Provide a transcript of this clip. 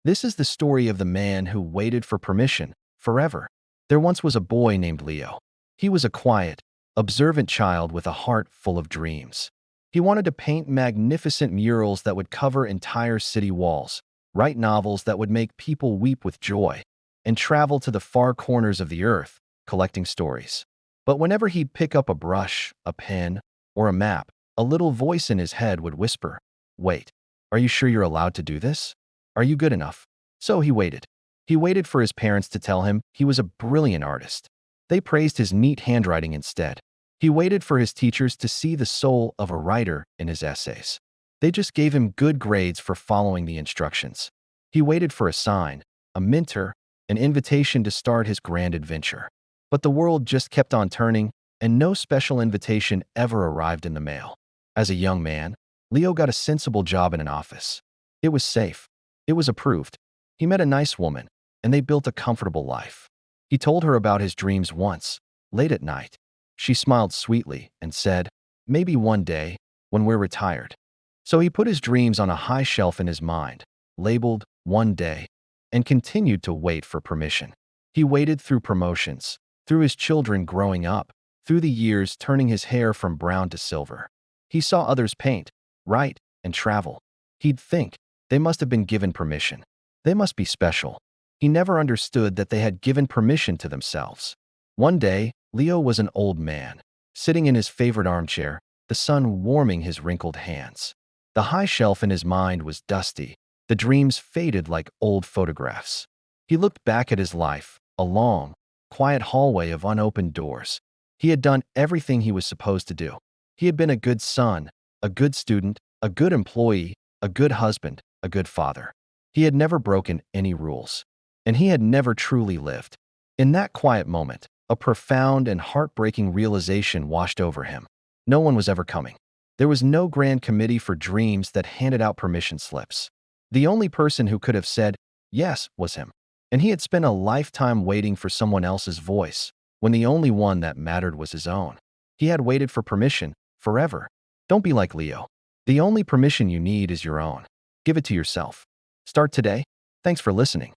This is the story of the man who waited for permission forever. There once was a boy named Leo. He was a quiet, observant child with a heart full of dreams. He wanted to paint magnificent murals that would cover entire city walls, write novels that would make people weep with joy, and travel to the far corners of the earth, collecting stories. But whenever he'd pick up a brush, a pen, or a map, a little voice in his head would whisper, "Wait, are you sure you're allowed to do this? Are you good enough?" So he waited. He waited for his parents to tell him he was a brilliant artist. They praised his neat handwriting instead. He waited for his teachers to see the soul of a writer in his essays. They just gave him good grades for following the instructions. He waited for a sign, a mentor, an invitation to start his grand adventure. But the world just kept on turning, and no special invitation ever arrived in the mail. As a young man, Leo got a sensible job in an office. It was safe. It was approved. He met a nice woman, and they built a comfortable life. He told her about his dreams once, late at night. She smiled sweetly and said, "Maybe one day, when we're retired." So he put his dreams on a high shelf in his mind, labeled "One Day," and continued to wait for permission. He waited through promotions, through his children growing up, through the years turning his hair from brown to silver. He saw others paint, write, and travel. He'd think, they must have been given permission. They must be special. He never understood that they had given permission to themselves. One day, Leo was an old man, sitting in his favorite armchair, the sun warming his wrinkled hands. The high shelf in his mind was dusty, the dreams faded like old photographs. He looked back at his life, a long, quiet hallway of unopened doors. He had done everything he was supposed to do. He had been a good son, a good student, a good employee, a good husband, a good father. He had never broken any rules, and he had never truly lived. In that quiet moment, a profound and heartbreaking realization washed over him. No one was ever coming. There was no grand committee for dreams that handed out permission slips. The only person who could have said yes was him. And he had spent a lifetime waiting for someone else's voice, when the only one that mattered was his own. He had waited for permission forever. Don't be like Leo. The only permission you need is your own. Give it to yourself. Start today. Thanks for listening.